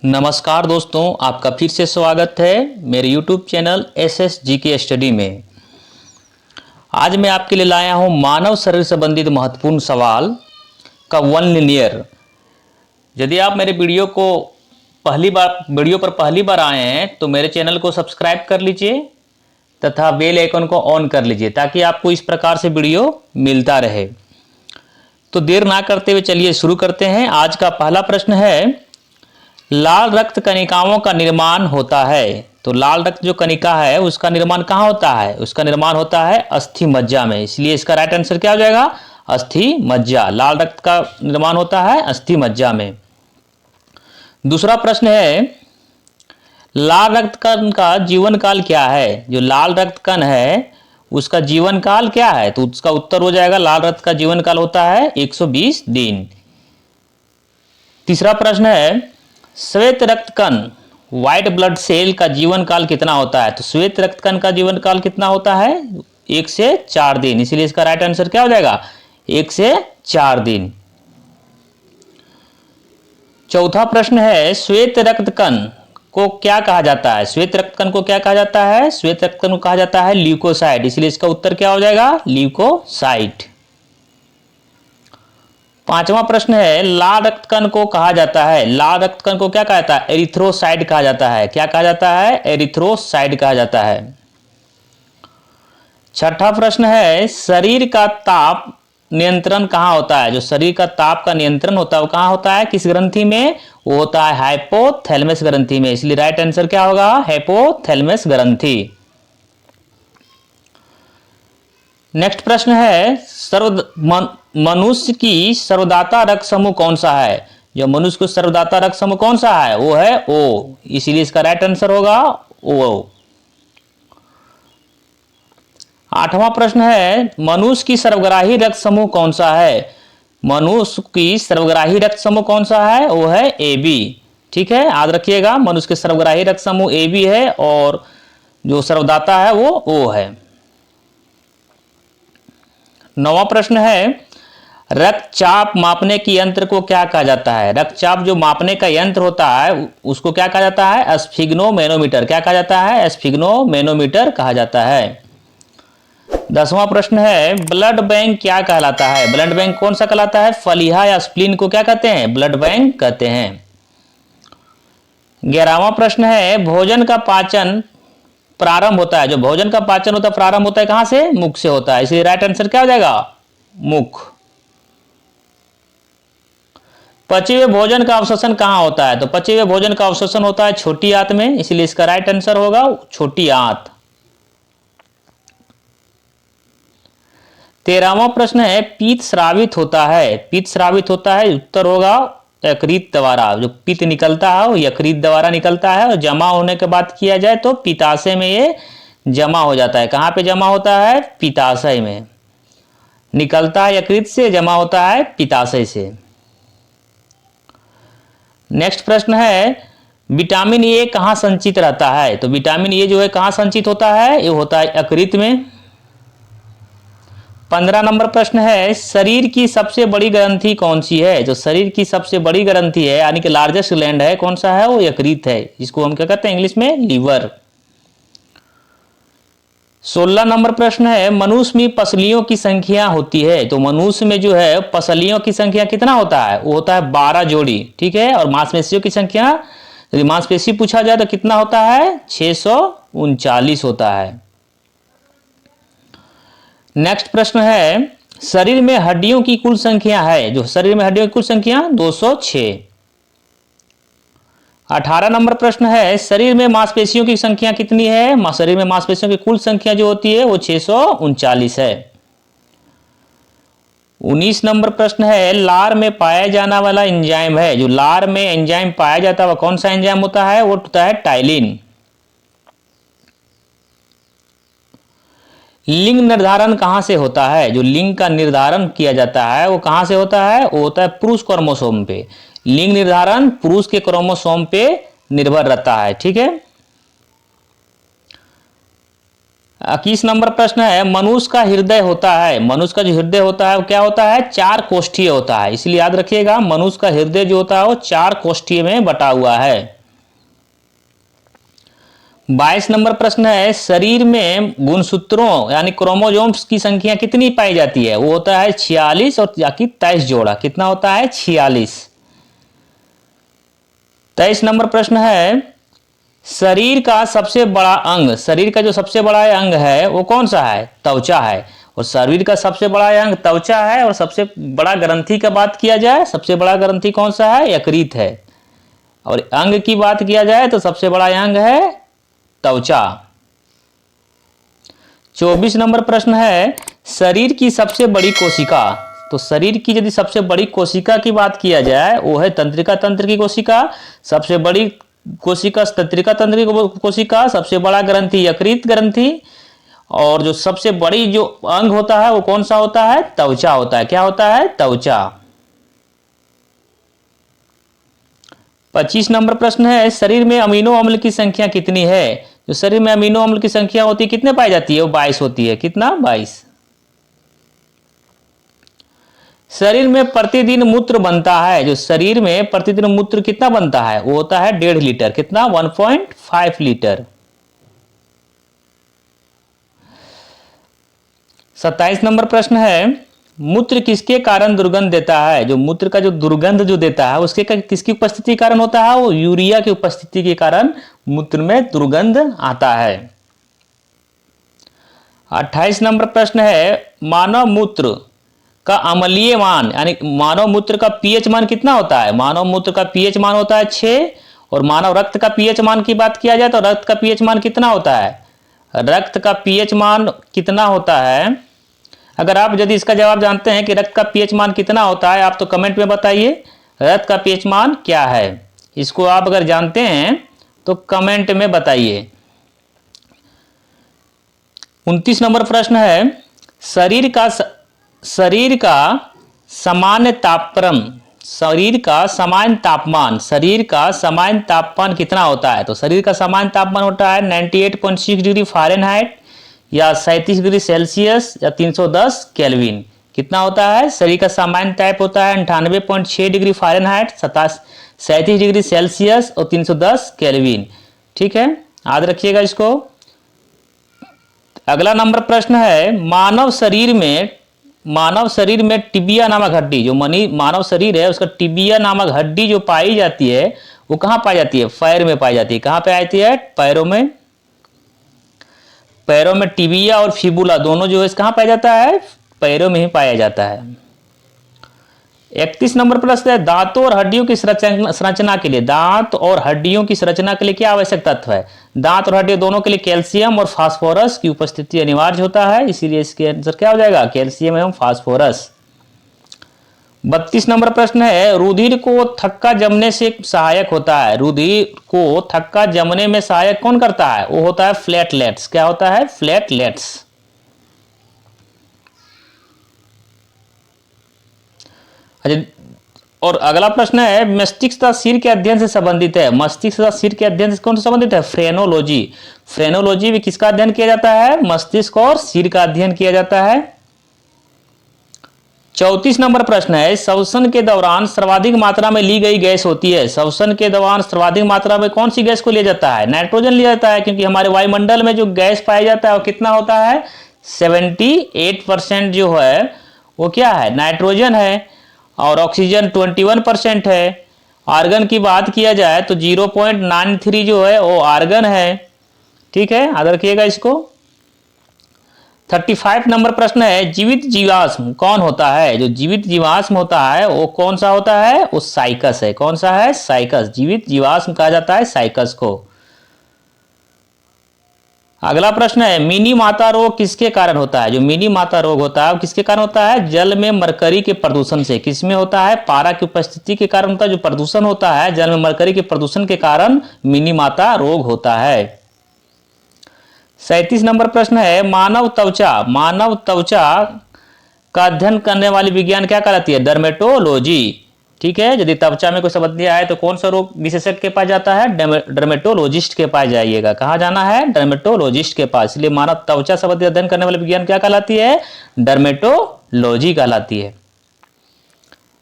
नमस्कार दोस्तों, आपका फिर से स्वागत है मेरे YouTube चैनल SSGK स्टडी में। आज मैं आपके लिए लाया हूं मानव शरीर संबंधित महत्वपूर्ण सवाल का वन लिनियर। यदि आप मेरे वीडियो पर पहली बार आए हैं तो मेरे चैनल को सब्सक्राइब कर लीजिए तथा बेल आइकन को ऑन कर लीजिए ताकि आपको इस प्रकार से वीडियो मिलता रहे। तो देर ना करते हुए चलिए शुरू करते हैं। आज का पहला प्रश्न है, लाल रक्त कणिकाओं का निर्माण होता है। तो लाल रक्त जो कणिका है उसका निर्माण कहाँ होता है? उसका निर्माण होता है अस्थि मज्जा में। इसलिए इसका राइट आंसर क्या हो जाएगा? अस्थि मज्जा। लाल रक्त का निर्माण होता है अस्थि मज्जा में। दूसरा प्रश्न है, लाल रक्त कण का जीवन काल क्या है? जो लाल रक्त कण है उसका जीवन काल क्या है? तो उसका उत्तर हो जाएगा, लाल रक्त का जीवन काल होता है 120 दिन। तीसरा प्रश्न है, श्वेत रक्त कण व्हाइट ब्लड सेल का जीवन काल कितना होता है? तो श्वेत रक्त कण का जीवन काल कितना होता है? 1 से 4 दिन। इसीलिए इसका राइट आंसर क्या हो जाएगा? 1 से 4 दिन। चौथा प्रश्न है, श्वेत रक्त कण को क्या कहा जाता है? श्वेत रक्त कण को क्या कहा जाता है? श्वेत रक्त कण को कहा जाता है ल्यूकोसाइट। इसलिए इसका उत्तर क्या हो जाएगा? ल्यूकोसाइट। पांचवा प्रश्न है, लाल रक्त कण को कहा जाता है, लाल रक्त कण को क्या कहा जाता है? एरिथ्रोसाइट कहा जाता है। क्या कहा जाता है? एरिथ्रोसाइट कहा जाता है। छठा प्रश्न है, शरीर का ताप नियंत्रण कहाँ होता है? जो शरीर का ताप का नियंत्रण होता है वो कहाँ होता है? किस ग्रंथि में? वो होता है हाइपोथैलेमस ग्रंथि में। इसलिए राइट आंसर क्या होगा? हाइपोथैलेमस ग्रंथि। नेक्स्ट प्रश्न है, मनुष्य की सर्वदाता रक्त समूह कौन सा है? जो मनुष्य को सर्वदाता रक्त समूह कौन सा है? वो है ओ। इसीलिए इसका राइट आंसर होगा ओ। आठवां प्रश्न है, मनुष्य की सर्वग्राही रक्त समूह कौन सा है? मनुष्य की सर्वग्राही रक्त समूह कौन सा है? वो है ए बी। ठीक है, याद रखिएगा, मनुष्य के सर्वग्राही रक्त समूह ए बी है और जो सर्वदाता है वो ओ है। नौवां प्रश्न है, रक्तचाप मापने के यंत्र को क्या कहा जाता है? रक्तचाप जो मापने का यंत्र होता है उसको क्या कहा जाता है? स्फिग्नोमेनोमीटर। क्या कहा जाता है? स्फिग्नोमेनोमीटर कहा जाता है। 10वां प्रश्न है, ब्लड बैंक क्या कहलाता है? ब्लड बैंक कौन सा कहलाता है? फलिहा या स्प्लीन को क्या कहते हैं? ब्लड बैंक कहते हैं। 11वां प्रश्न है, भोजन का पाचन प्रारंभ होता है, जो भोजन का पाचन होता है प्रारंभ होता है कहां से? मुख से होता है। इसलिए राइट आंसर क्या हो जाएगा? मुख। पचे हुए भोजन का अवशोषण कहां होता है? तो पचे हुए भोजन का अवशोषण होता है छोटी आंत में। इसलिए इसका राइट आंसर होगा छोटी आंत। 13वां प्रश्न है, पित्त स्रावित होता है। पित्त स्रावित होता है, उत्तर होगा यकृत द्वारा। जो पित्त निकलता है वो यकृत द्वारा निकलता है और जमा होने के बाद किया जाए तो पित्ताशय में ये जमा हो जाता है। कहां पे जमा होता है? पित्ताशय में। निकलता है यकृत से, जमा होता है पित्ताशय से। नेक्स्ट प्रश्न है, विटामिन ए कहां संचित रहता है? तो विटामिन ए जो है कहां संचित होता है? ये होता है यकृत में। 15 नंबर प्रश्न है, शरीर की सबसे बड़ी ग्रंथि कौन सी है? जो शरीर की सबसे बड़ी ग्रंथि है यानी कि लार्जेस्ट ग्लैंड है, कौन सा है? वो यकृत है, जिसको हम क्या कहते हैं इंग्लिश में? लीवर। 16 नंबर प्रश्न है, मनुष्य में पसलियों की संख्या होती है। तो मनुष्य में जो है पसलियों की संख्या कितना होता है? वो होता है 12 जोड़ी। ठीक है, और मांसपेशियों की संख्या, यदि मांसपेशी पूछा जाए तो कितना होता है? 639 होता है। नेक्स्ट प्रश्न है, शरीर में हड्डियों की कुल संख्या है। जो शरीर में हड्डियों की कुल संख्या 206। 18 नंबर प्रश्न है, शरीर में मांसपेशियों की संख्या कितनी है? शरीर में मांसपेशियों की कुल संख्या जो होती है वो 639 है। 19 नंबर प्रश्न है, लार में पाया जाने वाला एंजाइम है। जो लार में एंजाइम पाया जाता है वह कौन सा एंजाइम होता है? वो होता है टाइलिन। लिंग निर्धारण कहां से होता है? जो लिंग का निर्धारण किया जाता है वो कहां से होता है? वो होता है पुरुष क्रोमोसोम पे। लिंग निर्धारण पुरुष के क्रोमोसोम पे निर्भर रहता है। ठीक है, 21 नंबर प्रश्न है, मनुष्य का हृदय होता है, मनुष्य का जो हृदय होता है वो क्या होता है, 4 कोष्ठीय होता है। इसलिए याद रखिएगा मनुष्य का हृदय जो होता है वो 4 कोष्ठीय में बटा हुआ है। 22 नंबर प्रश्न है, शरीर में गुणसूत्रों यानी क्रोमोसोम्स की संख्या कितनी पाई जाती है, वो होता है 46 और 23 जोड़ा। कितना होता है, 46। 23 नंबर प्रश्न है, शरीर का सबसे बड़ा अंग, शरीर का जो सबसे बड़ा अंग है वो कौन सा है, त्वचा है। और शरीर का सबसे बड़ा अंग त्वचा है। और सबसे बड़ा ग्रंथि का बात किया जाए, सबसे बड़ा ग्रंथि कौन सा है, यकृत है। और अंग की बात किया जाए तो सबसे बड़ा अंग है त्वचा। 24 नंबर प्रश्न है, शरीर की सबसे बड़ी कोशिका। तो शरीर की यदि सबसे बड़ी कोशिका की बात किया जाए वो है तंत्रिका तंत्र की कोशिका। सबसे बड़ी कोशिका तंत्रिका तंत्र की कोशिका, सबसे बड़ा ग्रंथि यकृत ग्रंथि। और जो सबसे बड़ी जो अंग होता है वो कौन सा होता है, त्वचा होता है। क्या होता है, त्वचा। 25 नंबर प्रश्न है, शरीर में अमीनो अम्ल की संख्या कितनी है। जो शरीर में अमीनो अम्ल की संख्या होती है कितने पाई जाती है, वो 22 होती है। कितना, 22। शरीर में प्रतिदिन मूत्र बनता है, जो शरीर में प्रतिदिन मूत्र कितना बनता है, वो होता है 1.5 लीटर। कितना, 1.5 लीटर। 27 नंबर प्रश्न है, मूत्र किसके कारण दुर्गंध देता है। जो मूत्र का जो दुर्गंध जो देता है उसके किसकी उपस्थिति के कारण होता है, वो यूरिया की उपस्थिति के कारण मूत्र में दुर्गंध आता है। 28 नंबर प्रश्न है, मानव मूत्र का अम्लीय मान यानी मानव मूत्र का पीएच मान कितना होता है। मानव मूत्र का पीएच मान होता है 6। और मानव रक्त का पीएच मान की बात किया जाए तो रक्त का पीएच मान कितना होता है, रक्त का पीएच मान कितना होता है। अगर आप यदि इसका जवाब जानते हैं कि रक्त का पीएच मान कितना होता है, आप तो कमेंट में बताइए रक्त का पीएच मान क्या है। इसको आप अगर जानते हैं तो कमेंट में बताइए। 29 नंबर प्रश्न है, शरीर का सामान्य तापक्रम, शरीर का सामान्य तापमान, शरीर का सामान्य तापमान कितना होता है। तो शरीर का सामान्य तापमान होता है 98.6 डिग्री फ़ारेनहाइट या 37 डिग्री सेल्सियस या 310 केल्विन। कितना होता है, शरीर का सामान्य ताप होता है 98.6 डिग्री फ़ारेनहाइट, 37 डिग्री सेल्सियस और 310 केल्विन। ठीक है, याद रखिएगा इसको। अगला नंबर प्रश्न है, मानव शरीर में टिबिया नामक हड्डी, जो मानव शरीर है उसका टिबिया नामक हड्डी जो पाई जाती है वो कहाँ पाई जाती है, पैर में पाई जाती है। कहाँ पे आती है, पैरों में। पैरों में टिबिया और फिबुला दोनों जो है कहाँ पाया जाता है, पैरों में ही पाया जाता है। 31 नंबर प्रश्न है, दांतों और हड्डियों की संरचना के लिए, दांत और हड्डियों की संरचना के लिए क्या आवश्यक तत्व है। दांत और हड्डियों दोनों के लिए कैल्शियम और फास्फोरस की उपस्थिति अनिवार्य होता है, इसीलिए इसके आंसर क्या हो जाएगा, कैल्शियम एवं फास्फोरस। 32 नंबर प्रश्न है, रुधिर को थक्का जमने से सहायक होता है। रुधिर को थक्का जमने में सहायक कौन करता है, वो होता है प्लेटलेट्स। क्या होता है, प्लेटलेट्स। अच्छा, और अगला प्रश्न है, मस्तिष्क तथा सिर के अध्ययन से संबंधित है। मस्तिष्क तथा सिर के अध्ययन से कौन से संबंधित है, फ्रेनोलॉजी। फ्रेनोलॉजी में किसका अध्ययन किया जाता है, मस्तिष्क और सिर का अध्ययन किया जाता है। 34 नंबर प्रश्न है, श्वसन के दौरान सर्वाधिक मात्रा में ली गई गैस होती है। श्वसन के दौरान सर्वाधिक मात्रा में कौन सी गैस को लिया जाता है, नाइट्रोजन लिया जाता है, क्योंकि हमारे वायुमंडल में जो गैस पाया जाता है वो कितना होता है, 78% जो है वो क्या है, नाइट्रोजन है। और ऑक्सीजन 21% है। आर्गन की बात किया जाए तो 0.93 जो है वो आर्गन है। ठीक है, याद रखिएगा इसको। 35 नंबर प्रश्न है, जीवित जीवाश्म कौन होता है। जो जीवित जीवाश्म होता है वो कौन सा होता है, वो साइकस है। कौन सा है, साइकस। जीवित जीवाश्म कहा जाता है साइकस को। अगला प्रश्न है, मिनी माता रोग किसके कारण होता है। जो मिनी माता रोग होता है वो किसके कारण होता है, जल में मरकरी के प्रदूषण से। किसमें होता है, पारा की उपस्थिति के कारण होता है। जो प्रदूषण होता है जल में मरकरी के प्रदूषण के कारण मिनी माता रोग होता है। 37 नंबर प्रश्न है, मानव त्वचा का अध्ययन करने वाली विज्ञान क्या कहलाती है, डर्मेटोलॉजी। ठीक है। यदि त्वचा में कोई समस्या आए तो कौन सा रोग विशेषज्ञ के पास जाता है? डर्मेटोलॉजिस्ट के पास जाइएगा। कहाँ जाना है? डर्मेटोलॉजिस्ट के पास। इसलिए मानव त्वचा संबंधी अध्ययन करने वाले विज्ञान क्या कहलाती है? डर्मेटोलॉजी कहलाती है।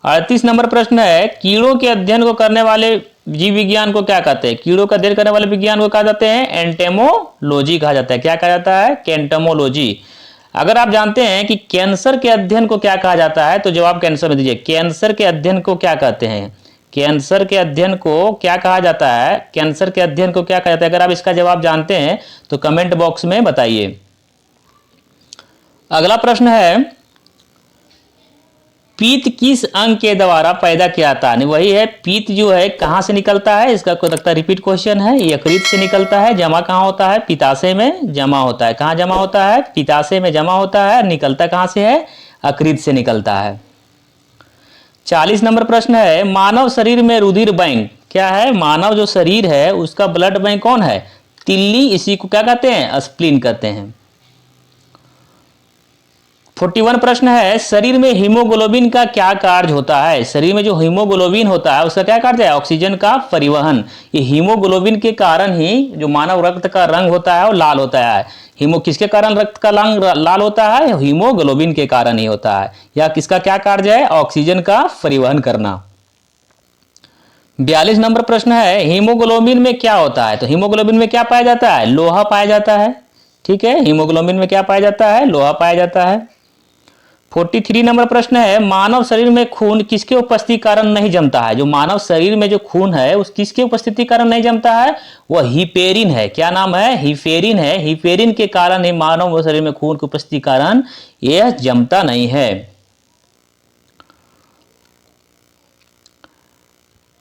38 नंबर प्रश्न है, कीड़ों के अध्ययन को करने वाले जीव विज्ञान को क्या कहते हैं? कीड़ों का अध्ययन करने वाले विज्ञान को कहा जाते हैं? एंटेमोलॉजी कहा जाता है। क्या कहा जाता है? एंटेमोलॉजी। अगर आप जानते हैं कि कैंसर के अध्ययन को क्या कहा जाता है तो जवाब कैंसर में दीजिए। कैंसर के अध्ययन को क्या कहते हैं? कैंसर के अध्ययन को क्या कहा जाता है? कैंसर के अध्ययन को क्या कहा जाता है? अगर आप इसका जवाब जानते हैं तो कमेंट बॉक्स में बताइए। अगला प्रश्न है, पीत किस अंग के द्वारा पैदा किया जाता है? वही है, पीत जो है कहां से निकलता है? इसका कोई लगता है रिपीट क्वेश्चन है। यकृत से निकलता है। जमा कहां होता है? पित्ताशय में जमा होता है। कहां जमा होता है? पित्ताशय में जमा होता है। निकलता कहां से है? यकृत से निकलता है। 40 नंबर प्रश्न है, मानव शरीर में रुधिर बैंक क्या है? मानव जो शरीर है उसका ब्लड बैंक कौन है? तिल्ली। इसी को क्या कहते हैं? स्प्लीन कहते हैं। 41 प्रश्न है, शरीर में हीमोग्लोबिन का क्या कार्य होता है? शरीर में जो हीमोग्लोबिन होता है उसका क्या कार्य है? ऑक्सीजन का परिवहन। ये हीमोग्लोबिन के कारण ही जो मानव रक्त का रंग होता है वो लाल होता है। किसके कारण रक्त का रंग लाल होता है? हीमोग्लोबिन के कारण ही होता है। या किसका क्या कार्य है? ऑक्सीजन का परिवहन करना। 42 नंबर प्रश्न है, हीमोग्लोबिन में क्या होता है? तो हीमोग्लोबिन में क्या पाया जाता है? लोहा पाया जाता है। ठीक है, हीमोग्लोबिन में क्या पाया जाता है? लोहा पाया जाता है। 43 नंबर प्रश्न है, मानव शरीर में खून किसके उपस्थिति कारण नहीं जमता है? जो मानव शरीर में जो खून है उस किसके उपस्थिति कारण नहीं जमता है? वह हिपेरिन है। क्या नाम है? हिपेरिन है। हिपेरिन के कारण ही मानव शरीर में खून की उपस्थिति कारण यह जमता नहीं है।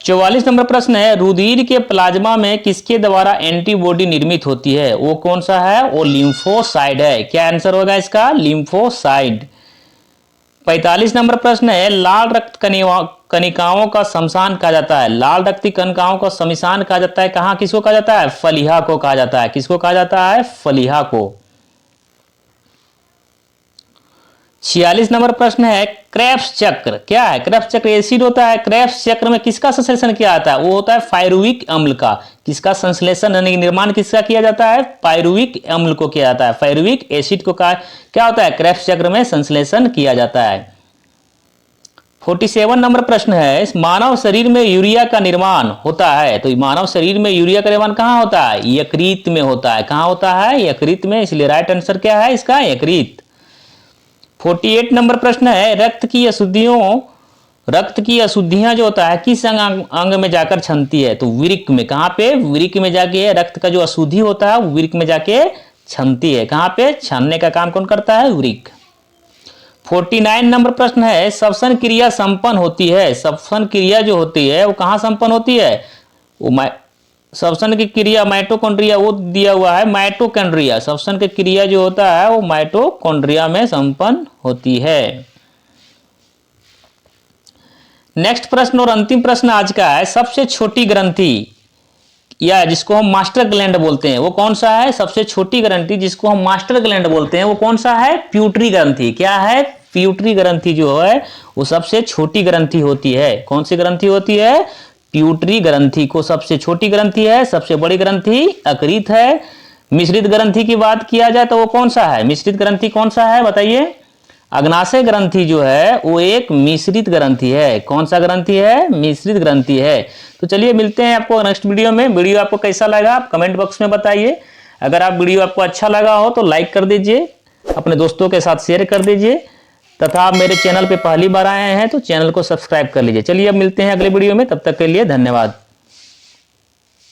44 नंबर प्रश्न है, रुधिर के प्लाज्मा में किसके द्वारा एंटीबॉडी निर्मित होती है? वो कौन सा है? वो लिम्फोसाइड है। क्या आंसर होगा इसका? लिम्फोसाइड। 45 नंबर प्रश्न है, लाल रक्त कणिकाओं का शमशान कहा जाता है। लाल रक्त कणिकाओं का शमशान कहा जाता है कहां? किसको कहा जाता है? फलिहा को कहा जाता है। किसको कहा जाता है? फलिहा को। 46 नंबर प्रश्न है, क्रेब्स चक्र क्या है? क्रेब्स चक्र एसिड होता है। क्रेब्स चक्र में किसका संश्लेषण किया जाता है? वो होता है पायरुविक अम्ल का। किसका संश्लेषण यानी निर्माण किसका किया जाता है? पायरुविक अम्ल को किया जाता है। पायरुविक एसिड को क्या होता है? क्रेब्स चक्र में संश्लेषण किया जाता है। 47 नंबर प्रश्न है, मानव शरीर में यूरिया का निर्माण होता है। तो मानव शरीर में यूरिया का निर्माण कहां होता है? यकृत में होता है। कहां होता है? यकृत में। इसलिए राइट आंसर क्या है इसका? यकृत। 48 नंबर प्रश्न है, रक्त की अशुद्धियां जो होता है किस अंग में जाकर छनती है? तो वृक्क में। कहां पे? वृक्क में जाके रक्त का जो अशुद्धि होता है वो वृक्क में जाके छनती है। कहां पे? छानने का काम कौन करता है? वृक्क। 49 नंबर प्रश्न है, श्वसन क्रिया संपन्न होती है। श्वसन क्रिया जो होती है वो कहां संपन्न होती है? वो श्वसन की क्रिया माइटोकॉन्ड्रिया वो दिया हुआ है माइटोकॉन्ड्रिया। श्वसन की क्रिया जो होता है वो माइटोकॉन्ड्रिया में संपन्न होती है। नेक्स्ट प्रश्न और अंतिम प्रश्न आज का है, सबसे छोटी ग्रंथि या जिसको हम मास्टर ग्लैंड बोलते हैं वो कौन सा है? सबसे छोटी ग्रंथि जिसको हम मास्टर ग्लैंड बोलते हैं वो कौन सा है? प्यूटरी ग्रंथि। क्या है? प्यूटरी ग्रंथि जो है वो सबसे छोटी ग्रंथि होती है। कौन सी ग्रंथि होती है? प्यूटरी ग्रंथि को सबसे छोटी ग्रंथि है। सबसे बड़ी ग्रंथि यकृत है। मिश्रित ग्रंथि की बात किया जाए तो वो कौन सा है? मिश्रित ग्रंथि कौन सा है बताइए? अग्नाशय ग्रंथि जो है वो एक मिश्रित ग्रंथि है। कौन सा ग्रंथि है? मिश्रित ग्रंथि है। तो चलिए मिलते हैं आपको नेक्स्ट वीडियो में। वीडियो आपको कैसा लगा आप कमेंट बॉक्स में बताइए। अगर आप वीडियो आपको अच्छा लगा हो तो लाइक कर दीजिए, अपने दोस्तों के साथ शेयर कर दीजिए तथा आप मेरे चैनल पे पहली बार आए हैं तो चैनल को सब्सक्राइब कर लीजिए। चलिए अब मिलते हैं अगले वीडियो में, तब तक के लिए धन्यवाद।